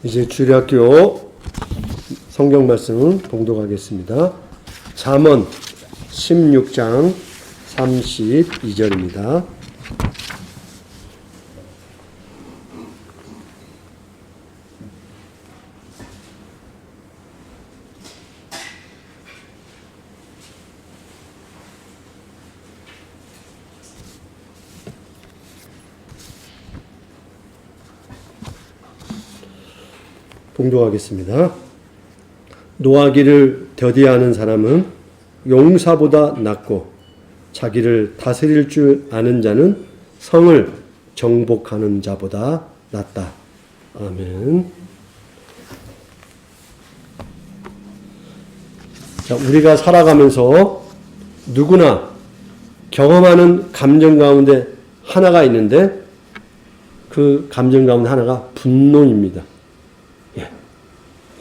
이제 주일학교 성경 말씀은 봉독하겠습니다. 잠언 16장 32절입니다. 봉독하겠습니다. 노하기를 더디하는 사람은 용사보다 낫고 자기를 다스릴 줄 아는 자는 성을 정복하는 자보다 낫다. 아멘. 자, 우리가 살아가면서 누구나 경험하는 감정 가운데 하나가 있는데 그 감정 가운데 하나가 분노입니다.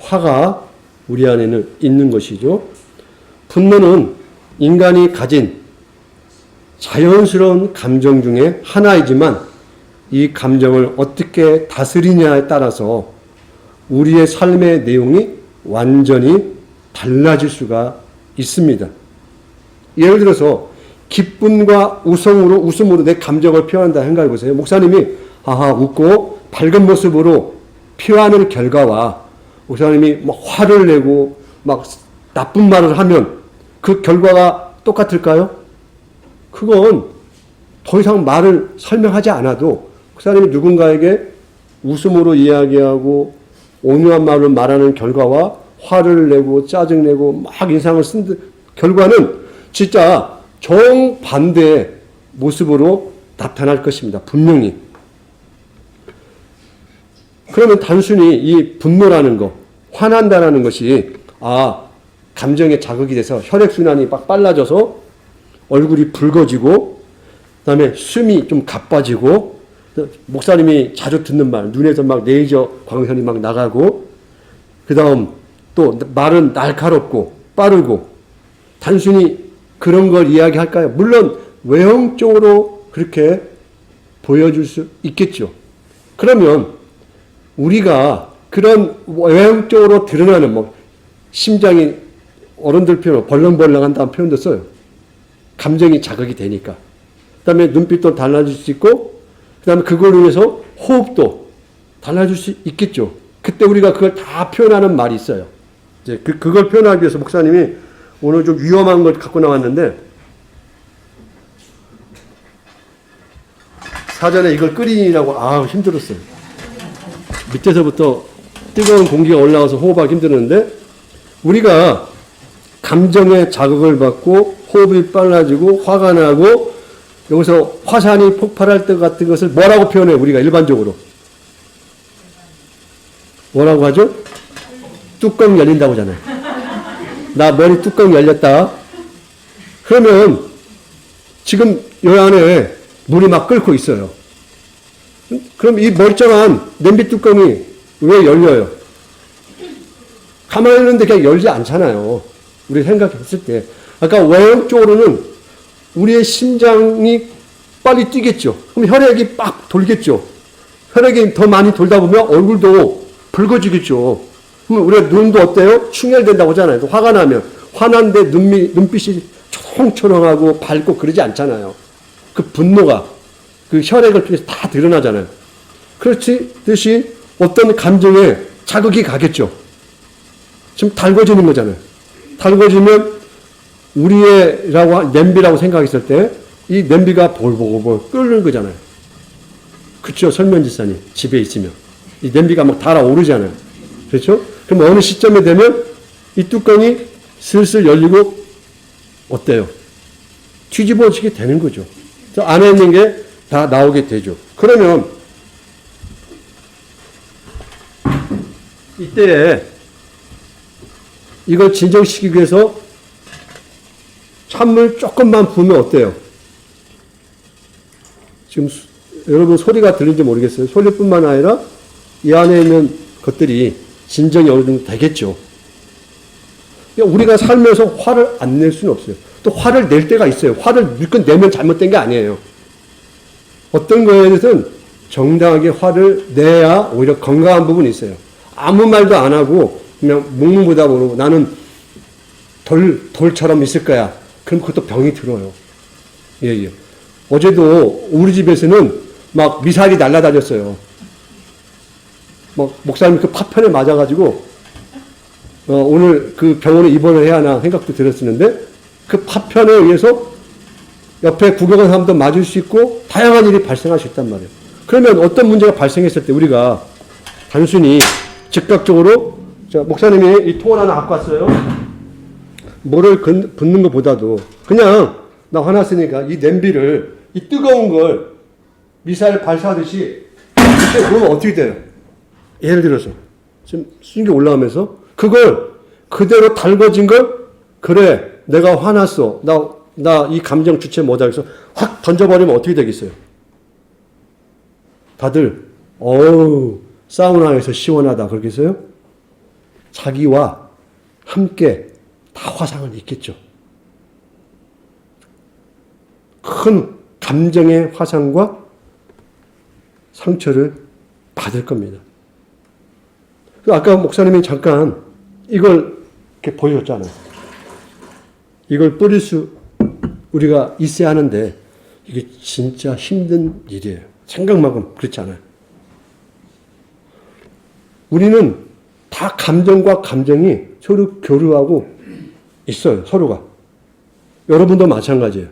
화가 우리 안에는 있는 것이죠. 분노는 인간이 가진 자연스러운 감정 중에 하나이지만 이 감정을 어떻게 다스리냐에 따라서 우리의 삶의 내용이 완전히 달라질 수가 있습니다. 예를 들어서 기쁨과 웃음으로 내 감정을 표현한다 생각해 보세요. 목사님이 웃고 밝은 모습으로 표현하는 결과와 목사님이 막 화를 내고 막 나쁜 말을 하면 그 결과가 똑같을까요? 그건 더 이상 말을 설명하지 않아도 목사님이 누군가에게 웃음으로 이야기하고 온유한 말로 말하는 결과와 화를 내고 짜증내고 막 인상을 쓴 결과는 진짜 정반대의 모습으로 나타날 것입니다. 분명히. 그러면 단순히 이 분노라는 거, 화난다라는 것이 감정에 자극이 돼서 혈액순환이 막 빨라져서 얼굴이 붉어지고 그다음에 숨이 좀 가빠지고 목사님이 자주 듣는 말, 눈에서 막 레이저 광선이 막 나가고 그다음 또 말은 날카롭고 빠르고 단순히 그런 걸 이야기할까요? 물론 외형적으로 그렇게 보여줄 수 있겠죠. 그러면 우리가 그런 외형적으로 드러나는 심장이 어른들 표현으로 벌렁벌렁한다는 표현도 써요. 감정이 자극이 되니까. 그 다음에 눈빛도 달라질 수 있고 그 다음에 그걸로 인해서 호흡도 달라질 수 있겠죠. 그때 우리가 그걸 다 표현하는 말이 있어요. 이제 그걸 표현하기 위해서 목사님이 오늘 좀 위험한 걸 갖고 나왔는데 사전에 이걸 끓이라고 힘들었어요. 밑에서부터 뜨거운 공기가 올라와서 호흡하기 힘드는데 우리가 감정의 자극을 받고 호흡이 빨라지고 화가 나고 여기서 화산이 폭발할 때 같은 것을 뭐라고 표현해요? 우리가 일반적으로 뭐라고 하죠? 뚜껑 열린다고 하잖아요. 나 머리 뚜껑 열렸다. 그러면 지금 이 안에 물이 막 끓고 있어요. 그럼 이 멀쩡한 냄비 뚜껑이 왜 열려요? 가만히 있는데 그냥 열지 않잖아요. 우리 생각했을 때. 아까 외형적으로는 우리의 심장이 빨리 뛰겠죠. 그럼 혈액이 빡 돌겠죠. 혈액이 더 많이 돌다 보면 얼굴도 붉어지겠죠. 그럼 우리가 눈도 어때요? 충혈된다고 하잖아요. 화가 나면. 화난데 눈빛이 초롱초롱하고 밝고 그러지 않잖아요. 그 분노가 그 혈액을 통해서 다 드러나잖아요. 그렇듯이 어떤 감정에 자극이 가겠죠. 지금 달궈지는 거잖아요. 달궈지면 우리의 냄비라고 생각했을 때 이 냄비가 볼볼볼 끓는 거잖아요. 그렇죠? 설면지사님 집에 있으면 이 냄비가 막 달아오르잖아요. 그렇죠? 그럼 어느 시점에 되면 이 뚜껑이 슬슬 열리고 어때요? 뒤집어지게 되는 거죠. 안에 있는 게 다 나오게 되죠. 그러면 이때에 이걸 진정시키기 위해서 찬물 조금만 부으면 어때요? 지금 여러분 소리가 들리는지 모르겠어요. 소리뿐만 아니라 이 안에 있는 것들이 진정이 어느 정도 되겠죠. 우리가 살면서 화를 안 낼 수는 없어요. 또 화를 낼 때가 있어요. 화를 물건 내면 잘못된 게 아니에요. 어떤 거에 대해서는 정당하게 화를 내야 오히려 건강한 부분이 있어요. 아무 말도 안 하고 그냥 묵묵부답으로 나는 돌처럼 있을 거야. 그럼 그것도 병이 들어요. 예, 예. 어제도 우리 집에서는 막 미사일이 날아다녔어요. 목사님 그 파편에 맞아가지고, 오늘 그 병원에 입원을 해야 하나 생각도 들었었는데, 그 파편에 의해서 옆에 구경한 사람도 맞을 수 있고, 다양한 일이 발생할 수 있단 말이에요. 그러면 어떤 문제가 발생했을 때 우리가 단순히 즉각적으로, 목사님이 이 통을 하나 갖고 왔어요. 뭐를 붓는 것보다도 그냥 나 화났으니까 이 냄비를, 이 뜨거운 걸 미사일 발사하듯이 그때 보면 어떻게 돼요? 예를 들어서 지금 수증기 올라오면서 그걸 그대로 달궈진 걸, 그래 내가 화났어, 나 이 감정 주체 못하겠어 확 던져버리면 어떻게 되겠어요? 다들 어우 사우나에서 시원하다 그러겠어요? 자기와 함께 다 화상을 입겠죠. 큰 감정의 화상과 상처를 받을 겁니다. 아까 목사님이 잠깐 이걸 이렇게 보여줬잖아요. 이걸 뿌릴 수 우리가 있어야 하는데 이게 진짜 힘든 일이에요. 생각만큼 그렇지 않아요. 우리는 다 감정과 감정이 서로 교류하고 있어요. 서로가. 여러분도 마찬가지예요.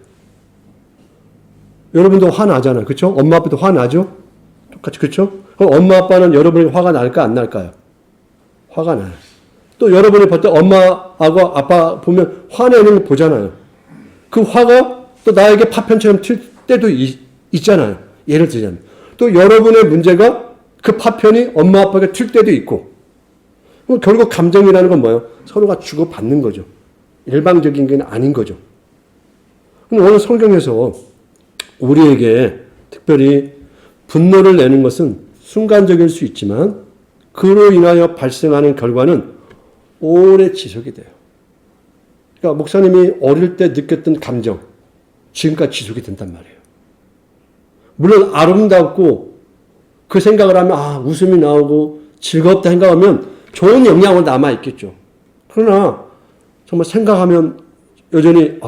여러분도 화나잖아요. 그렇죠? 엄마 아빠도 화나죠? 똑같이 그렇죠? 그럼 엄마 아빠는 여러분이 화가 날까 안 날까요? 화가 나요. 또 여러분이 볼 때 엄마하고 아빠 보면 화내는 거 보잖아요. 그 화가 또 나에게 파편처럼 튈 때도 있잖아요. 예를 들자면. 또 여러분의 문제가 그 파편이 엄마 아빠가 튈 때도 있고. 그럼 결국 감정이라는 건 뭐예요? 서로가 주고받는 거죠. 일방적인 게 아닌 거죠. 그럼 오늘 성경에서 우리에게 특별히 분노를 내는 것은 순간적일 수 있지만 그로 인하여 발생하는 결과는 오래 지속이 돼요. 그러니까 목사님이 어릴 때 느꼈던 감정, 지금까지 지속이 된단 말이에요. 물론 아름답고 그 생각을 하면 웃음이 나오고 즐겁다 생각하면 좋은 영향으로 남아있겠죠. 그러나 정말 생각하면 여전히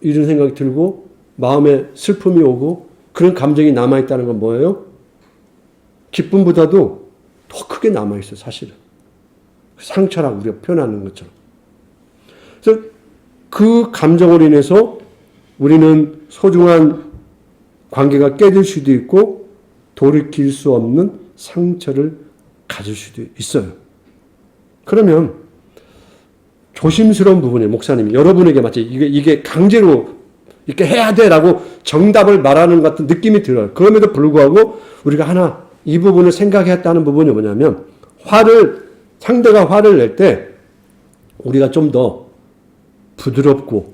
이런 생각이 들고 마음에 슬픔이 오고 그런 감정이 남아있다는 건 뭐예요? 기쁨보다도 더 크게 남아있어요, 사실은. 상처라고 우리가 표현하는 것처럼. 그래서 그 감정으로 인해서 우리는 소중한 관계가 깨질 수도 있고 돌이킬 수 없는 상처를 가질 수도 있어요. 그러면 조심스러운 부분이에요, 목사님이. 여러분에게 마치 이게 강제로 이렇게 해야 돼라고 정답을 말하는 것 같은 느낌이 들어요. 그럼에도 불구하고 우리가 이 부분을 생각했다는 부분이 뭐냐면 상대가 화를 낼 때 우리가 좀 더 부드럽고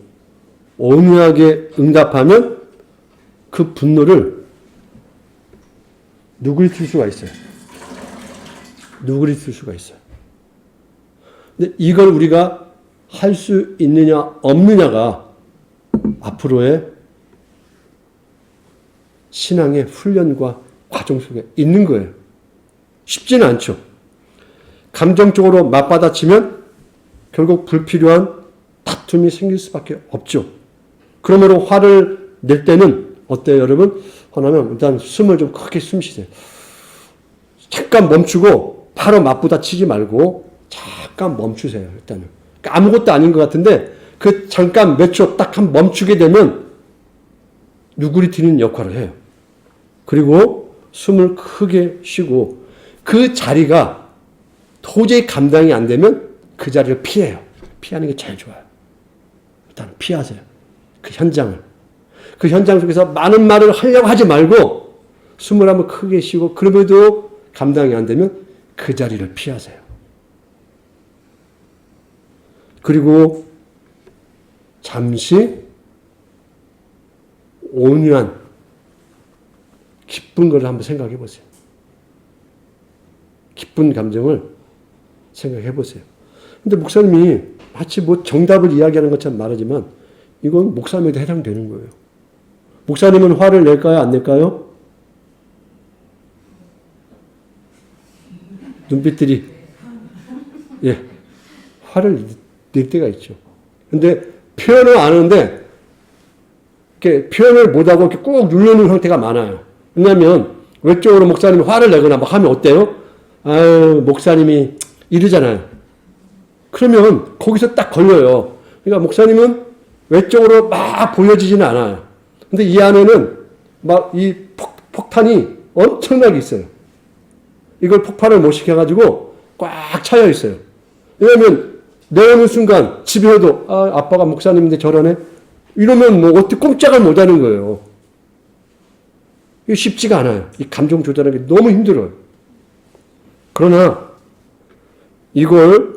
온유하게 응답하면 그 분노를 누그러뜨릴 수가 있어요. 누그러뜨릴 수가 있어요. 근데 이걸 우리가 할 수 있느냐 없느냐가 앞으로의 신앙의 훈련과 과정 속에 있는 거예요. 쉽지는 않죠. 감정적으로 맞받아치면 결국 불필요한 다툼이 생길 수밖에 없죠. 그러므로 화를 낼 때는 어때요, 여러분? 화나면 일단 숨을 좀 크게 숨 쉬세요. 잠깐 멈추고 바로 맞받아치지 말고 잠깐 멈추세요, 일단은. 그러니까 아무것도 아닌 것 같은데 그 잠깐 몇 초 딱 한 멈추게 되면 누구리트는 역할을 해요. 그리고 숨을 크게 쉬고 그 자리가 도저히 감당이 안 되면 그 자리를 피해요. 피하는 게 제일 좋아요. 일단 피하세요. 그 현장을. 그 현장 속에서 많은 말을 하려고 하지 말고 숨을 한번 크게 쉬고 그럼에도 감당이 안 되면 그 자리를 피하세요. 그리고 잠시 온유한 기쁜 걸 한번 생각해 보세요. 기쁜 감정을 생각해 보세요. 근데 목사님이 마치 정답을 이야기하는 것처럼 말하지만 이건 목사님에도 해당되는 거예요. 목사님은 화를 낼까요? 안 낼까요? 눈빛들이 예, 화를 낼 때가 있죠. 근데 표현을 안 하는데 이렇게 표현을 못하고 이렇게 꾹 누르는 형태가 많아요. 왜냐하면 외적으로 목사님이 화를 내거나 막 하면 어때요? 아유, 목사님이 이러잖아요. 그러면 거기서 딱 걸려요. 그러니까 목사님은 외적으로 막 보여지지는 않아요. 근데 이 안에는 막 이 폭탄이 엄청나게 있어요. 이걸 폭발을 못 시켜가지고 꽉 차여 있어요. 왜냐하면 내오는 순간 집에서도 아빠가 목사님인데 저러네? 이러면 뭐 어떻게 꼼짝을 못 하는 거예요. 이게 쉽지가 않아요. 이 감정 조절하기 너무 힘들어요. 그러나 이걸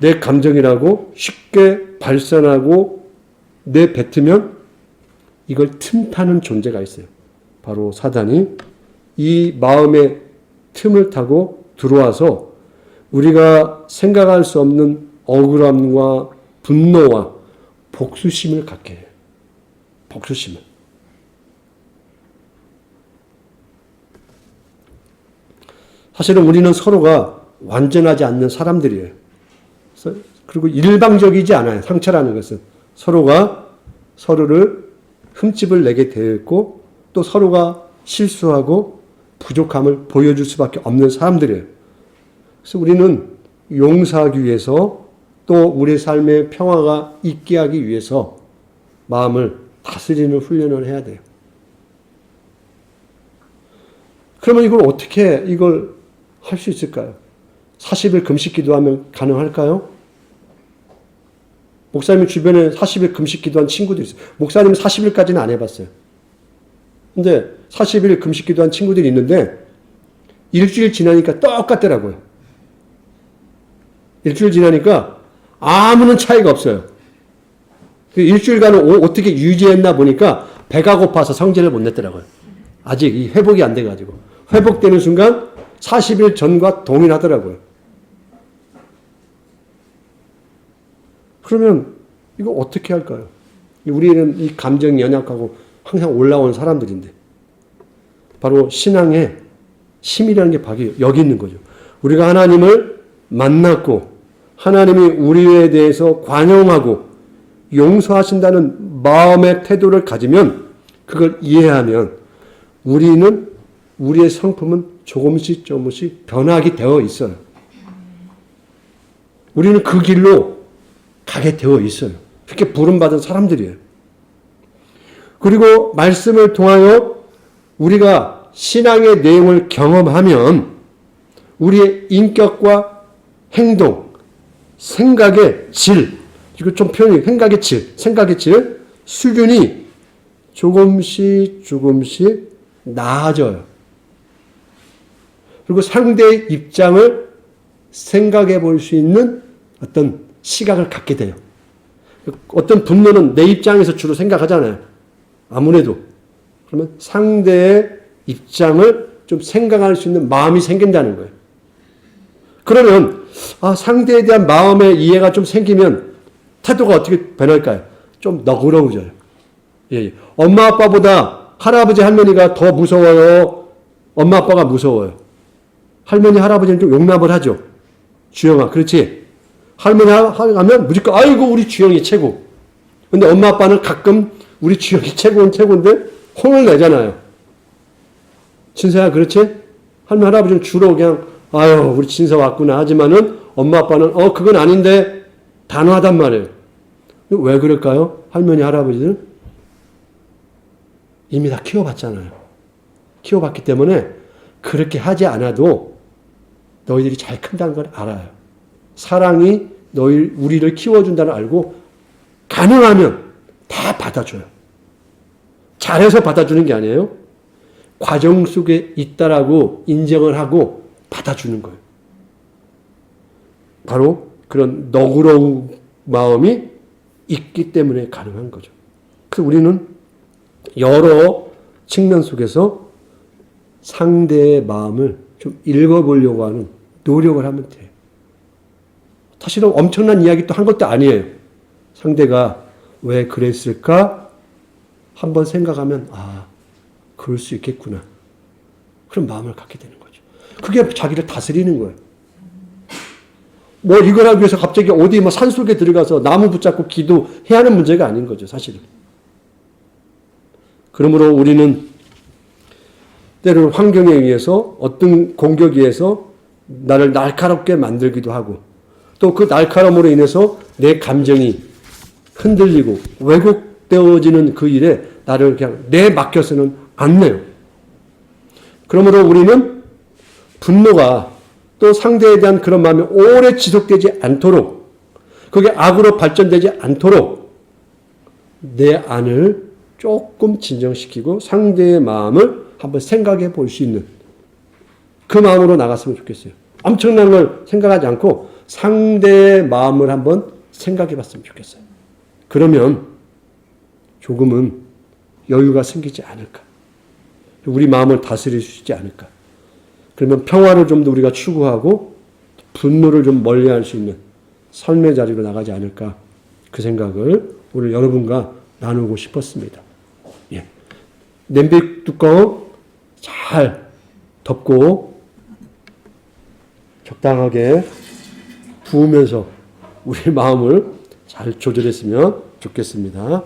내 감정이라고 쉽게 발산하고 내뱉으면 이걸 틈타는 존재가 있어요. 바로 사단이 이 마음의 틈을 타고 들어와서 우리가 생각할 수 없는 억울함과 분노와 복수심을 갖게 해요. 복수심을. 사실은 우리는 서로가 완전하지 않는 사람들이에요. 그리고 일방적이지 않아요. 상처라는 것은. 서로가 서로를 흠집을 내게 되어 있고 또 서로가 실수하고 부족함을 보여줄 수밖에 없는 사람들이에요. 그래서 우리는 용서하기 위해서 또 우리 삶의 평화가 있게 하기 위해서 마음을 다스리는 훈련을 해야 돼요. 그러면 이걸 어떻게 이걸 할 수 있을까요? 40일 금식 기도하면 가능할까요? 목사님 주변에 40일 금식 기도한 친구들이 있어요. 목사님은 40일까지는 안 해봤어요. 근데 40일 금식 기도한 친구들이 있는데 일주일 지나니까 똑같더라고요. 일주일 지나니까 아무런 차이가 없어요. 일주일간은 어떻게 유지했나 보니까 배가 고파서 성질을 못 냈더라고요. 아직 이 회복이 안 돼가지고. 회복되는 순간 40일 전과 동일하더라고요. 그러면 이거 어떻게 할까요? 우리는 이 감정이 연약하고 항상 올라온 사람들인데 바로 신앙의 힘이라는 게 바로 여기 있는 거죠. 우리가 하나님을 만났고 하나님이 우리에 대해서 관용하고 용서하신다는 마음의 태도를 가지면 그걸 이해하면 우리는 우리의 성품은 조금씩 변하게 되어 있어요. 우리는 그 길로 가게 되어 있어요. 그렇게 부름받은 사람들이에요. 그리고 말씀을 통하여 우리가 신앙의 내용을 경험하면 우리의 인격과 행동, 생각의 질, 이거 좀 표현이 생각의 질, 수준이 조금씩 나아져요. 그리고 상대의 입장을 생각해 볼 수 있는 어떤 시각을 갖게 돼요. 어떤 분노는 내 입장에서 주로 생각하잖아요. 아무래도. 그러면 상대의 입장을 좀 생각할 수 있는 마음이 생긴다는 거예요. 그러면 상대에 대한 마음의 이해가 좀 생기면 태도가 어떻게 변할까요? 좀 너그러워져요. 예. 엄마 아빠보다 할아버지 할머니가 더 무서워요? 엄마 아빠가 무서워요? 할머니 할아버지는 좀 용납을 하죠. 주영아, 그렇지? 할머니 하면 무조건 아이고 우리 주영이 최고. 근데 엄마 아빠는 가끔 우리 주영이 최고인데 혼을 내잖아요. 진서야, 그렇지? 할머니 할아버지는 주로 그냥 아유 우리 진서 왔구나 하지만은 엄마 아빠는 그건 아닌데 단호하단 말이에요. 왜 그럴까요? 할머니 할아버지는 이미 다 키워봤잖아요. 키워봤기 때문에 그렇게 하지 않아도 너희들이 잘 큰다는 걸 알아요. 사랑이 우리를 키워준다는 걸 알고 가능하면 다 받아줘요. 잘해서 받아주는 게 아니에요. 과정 속에 있다라고 인정을 하고 받아주는 거예요. 바로 그런 너그러운 마음이 있기 때문에 가능한 거죠. 그래서 우리는 여러 측면 속에서 상대의 마음을 좀 읽어보려고 하는 노력을 하면 돼요. 사실은 엄청난 이야기 또 한 것도 아니에요. 상대가 왜 그랬을까? 한번 생각하면 그럴 수 있겠구나. 그런 마음을 갖게 되는 거죠. 그게 자기를 다스리는 거예요. 뭐 이걸 하기 위해서 갑자기 어디 뭐 산속에 들어가서 나무 붙잡고 기도해야 하는 문제가 아닌 거죠, 사실은. 그러므로 우리는 때로는 환경에 의해서 어떤 공격에 의해서 나를 날카롭게 만들기도 하고 또 그 날카로움으로 인해서 내 감정이 흔들리고 왜곡되어지는 그 일에 나를 그냥 내맡겨서는 안 내요. 그러므로 우리는 분노가 또 상대에 대한 그런 마음이 오래 지속되지 않도록 그게 악으로 발전되지 않도록 내 안을 조금 진정시키고 상대의 마음을 한번 생각해 볼 수 있는 그 마음으로 나갔으면 좋겠어요. 엄청난 걸 생각하지 않고 상대의 마음을 한번 생각해 봤으면 좋겠어요. 그러면 조금은 여유가 생기지 않을까. 우리 마음을 다스릴 수 있지 않을까. 그러면 평화를 좀 더 우리가 추구하고 분노를 좀 멀리할 수 있는 삶의 자리로 나가지 않을까. 그 생각을 오늘 여러분과 나누고 싶었습니다. 예. 냄비 뚜껑 잘 덮고 적당하게 부으면서 우리 마음을 잘 조절했으면 좋겠습니다.